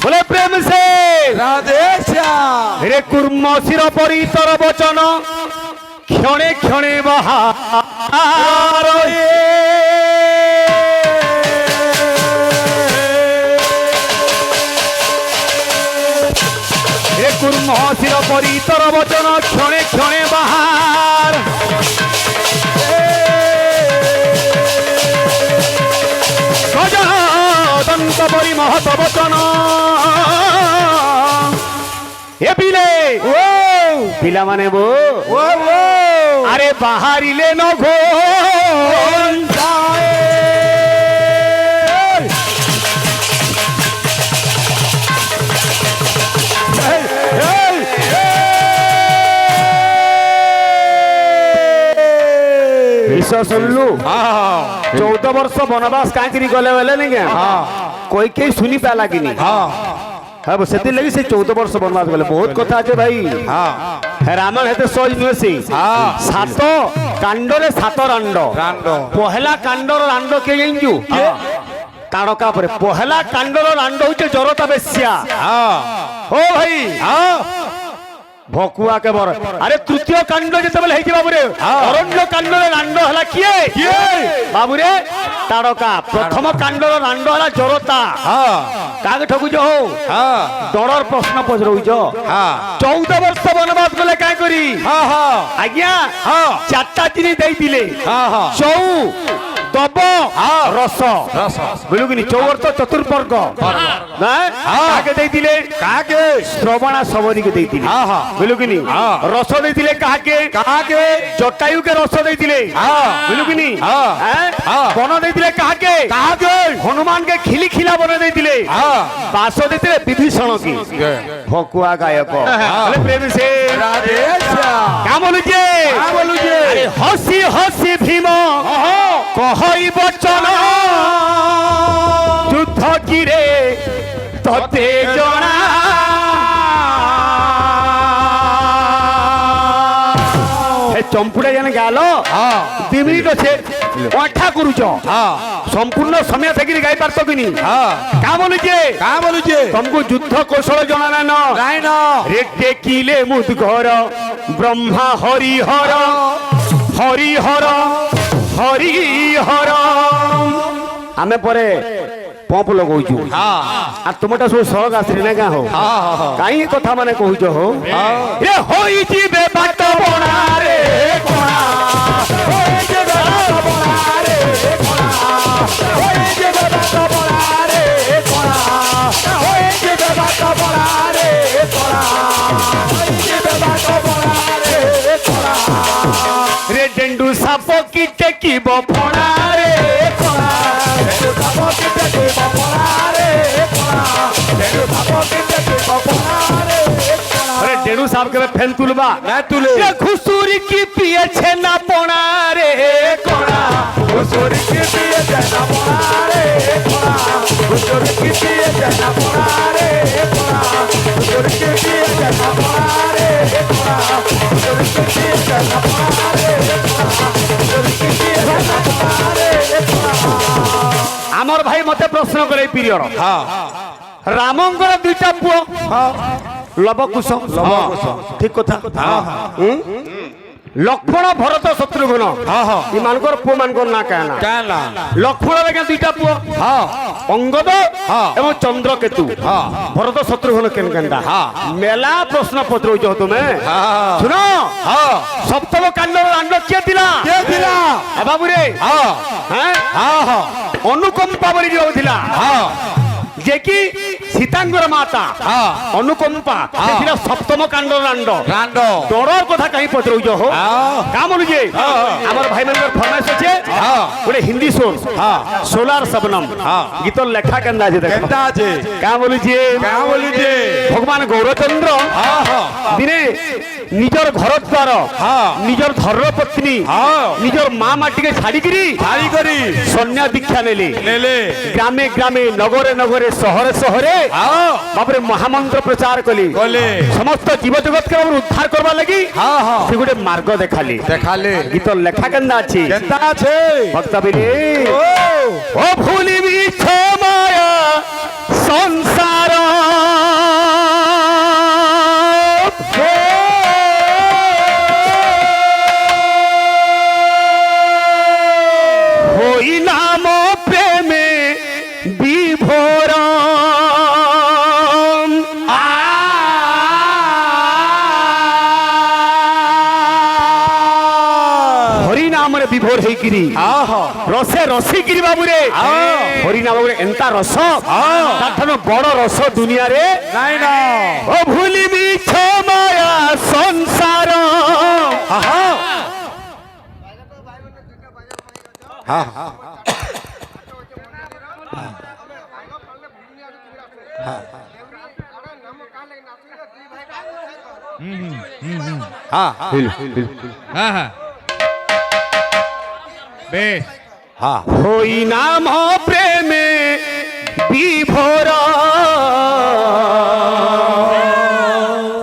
बोले प्रेम से राधे श्याम। रे कुर्म शिर परी तर वचन क्षणे क्षणे बहार रे कुर्म शिर परी तर वचन क्षणे क्षणे बहार गजदंत परी महत वचन ए पिले ओ पिला माने बो ओ अरे बाहरिले न घो सुनलु 14 वर्ष वनवास कहीं गले वाले नहीं क्या कोई कहीं सुनी पाला कि नहीं हाँ से लगी से 14 वर्ष वनवास गले बहुत कथा अच्छे भाई रामायण हेते सहज नुहे से 7 कांडरे 7 रांड पहला कांडर रांड के जाइजु ताड़का पर पहला कांडर रांड होचे जरता बेस्या ओ भाई भकुआ के बर अरे तृतीय कांड जते बेले हेछि बाबू रे अरण्य कांड रे रांड हला किए बाबू रे ताड़का प्रथम कांड रे रांड हला जरता कागे ठगुज हो डरर प्रश्न पचरउज 14 वर्ष वनवास गले काय करी आज्ञा चारटा चिनी देई दिले चौ दब रस बुझलुकिनी चौवर्ष चतुर्वर्ग काके देई दिले काके श्रवणा सबरी के देई दिले बुझलुकिनी रस देई दिले काके जटायु के रस देई दिले बुझलुकिनी बन देई दिले काके हनुमान के खिली खिला बन देई दिले बास देई दिले विभीषण की भकुआ गायक बोले प्रेम से राधे श्याम क्या बोलुजे अरे हसी हसी भीम कहई बचन युद्ध किरे तते जना चंपुड़ा जाने गालो 2 मिनिट अच्छे अठा करूच संपूर्ण समय थी गाई पार्थ कि नहीं क्या बोलुचे तुमको युद्ध कौशल जना नाइन रेटे किले मुदगर ब्रह्मा हरिहर हरिहर हरिहर आमे परे पंप लगौचु आ तुमटा सब सड़क आसरी ना हो कहीं कथा माने कहूच हो रे होई जीवे बाट बणा रे कोणा होई जीवे बाट बणा रे कोणा होई जीवे बाट बणा रे कोणा होई जीवे बाट बणा रे कोणा होई जीवे बाट बणा रे कोणा रे डेंडू साप की टेकी बफणा रे कोणा डेंडू साप की टेकी बफणा रे कोणा डेंडू साप की टेकी बफणा रे कोणा अरे डेंडू साप के फेन तुलबा ना तुले ये घुसुरी की पिए छेना पोणा रे कोणा घुसुरी की पिए छेना पोणा रे कोणा घुसुरी की पिए छेना पोणा रे कोणा घुसुरी की पिए छेना पोणा रे कोणा घुसुरी की पिए छेना पोणा रे आमर भाई मते प्रश्न करे पीरियड रामंकर 2टा पुओ लवकुश ठीक कथा लक्ष्मण भरत शत्रुघ्न इमानकर पुओ मानकर ना कहना लक्ष्मण रे 2टा पुओ अंगद एवं चंद्रकेतु भरत शत्रुघ्न केन केनटा मेला प्रश्न पत्र जो तुमे सुनो सप्तम कांड रांड के दिला बाबू रे हैं अनुकंपा बली जो दिला যে কি সীতাঙ্গর মাতা অনুকম্পা সেটা সপ্তম কাণ্ড রাণ্ড ডরর কথা কাহি পচরুছ হো কা বলুছে আমার ভাই মানকর ফরমাইশ আছে গোটে হিন্দি সোল সোলার শবনম গীতর লেখা কেন্দা আছে দেখ কেন্দা আছে কা বলুছে ভগবান গৌরচন্দ্র দিনে নিজর ঘর দ্বার নিজর ধর্ম পত্নী নিজর মা মাটিকে ছাড়িকি সন্ন্যাস দীক্ষা নেলে গ্রামে গ্রামে নগরে নগরে শহরে শহরে বাপরে মহামন্ত্র প্রচার কলি সমস্ত জীব জগৎকে উদ্ধার করবার লাগি সে গোটে মার্গ দেখালে গীতর লেখা কেন্দা আছে ভক্ত বিলে ও ভুলিবি মায়া সংসার হই নাম প্রেমে বিভোর হরিনামরে বিভোর হইকিরি রসে রসিকিরি বাবুরে হরিনাম এন্তা রস তার বড় রস দুনিয়ারে নাই না ও ভুলিবি মায়া সংসার বেশ হই নাম প্রেমে বিভোর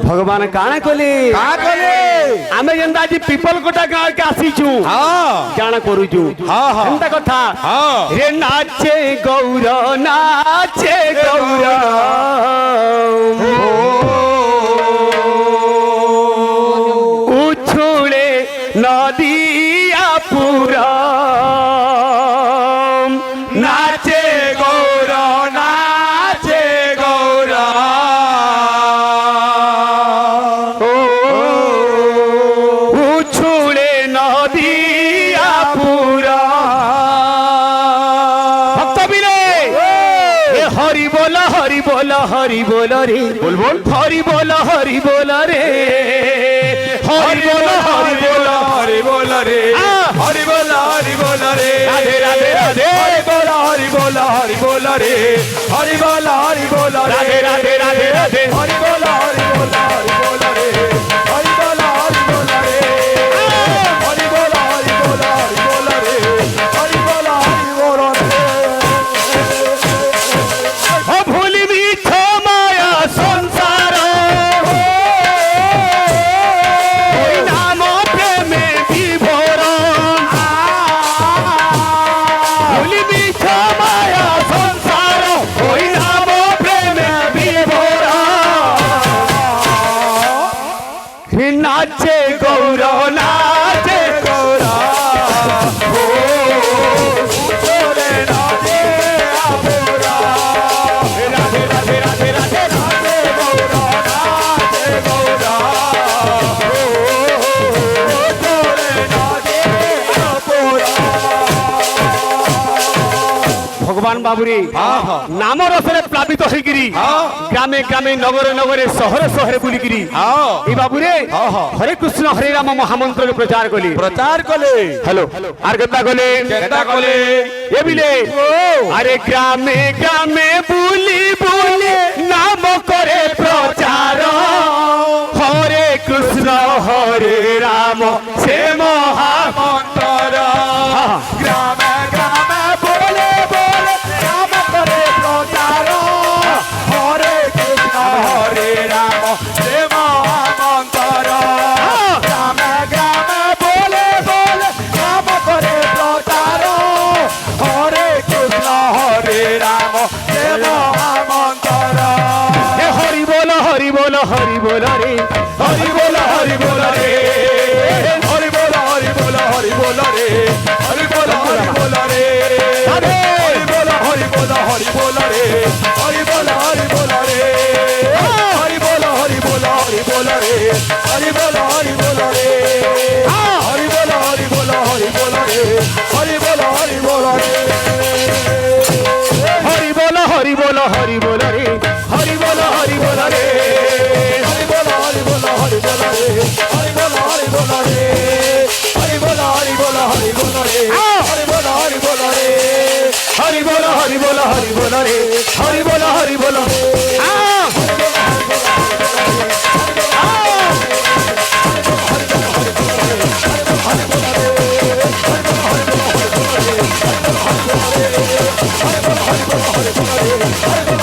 ভগবান কাଣା কলে আমি যেটা আজ পিপল কোটা গাঁ কে আসিছু জানা করুছু এন্তা কথা রে নাচে গৌর নাচে গৌর উছুলে নদিয়া পুরা নাচে গৌর নাচে গৌর উছুলে নদিয়া পুরা ভক্ত বিলে হরি বল হরি বল হরি বল রে বল বল হরি বল হরি বল রে হরি বল হরি বল হরি বল রে হরি বল হরি বল রে রাধে রাধে রাধে হরি বল হরি বল হরি বল রে হরি বল হরি বল রাধে রাধে রাধে রাধে হরি বল হরি বল হরি বল রে হরি বল হরি বল রে হরি বল হরি বল হরি বল রে হরি বল হরি বল রে ও ভুলিবি মায়া সংসার ওই নাম প্রেমে বিভোর ভুলিবি মায়া সংসার ওই নাম প্রেমে বিভোর নাচে গৌর নাচে গৌর রাধে রাধে রাধে রাধে রাধে গৌর নাচে গৌর ভগবান বাবুরে নাম রসরে প্লাবিত হইকিরি গ্রামে গ্রামে নগরে নগরে শহরে শহরে বুলিকিরি এই বাবুরে হরে কৃষ্ণ হরে রাম মহামন্ত্রকে প্রচার কলে হ্যালো আর কেতা কলে এ বিলে আরে গ্রামে গ্রামে বুলি বুলি নাম করে প্রচার হরে কৃষ্ণ হরে রাম সে মহামন্ত্র গ্রামে গ্রামে বলে বলে নাম করে প্রচার হরে কৃষ্ণ হরে রাম সে মহামন্ত্র গ্রামে গ্রামে বলে বলে নাম করে প্রচার হরে কৃষ্ণ হরে রাম সে মহামন্ত্র হরি বল হরি বল হরি বল রে হরি বল হরি বল রে হরি বল হরি বল হরি বল রে হরি বল হরি বল রে হরি বল হরি বল হরি বল রে হরি বল হরি বল রে হরি বল হরি বল হরি বল রে হরি বল হরি বল রে হরি বল হরি বল হরি বল রে হরি বল হরি বল রে হরি বল হরি বল হরি হরি বল রে হরি বল হরি বল হরি বল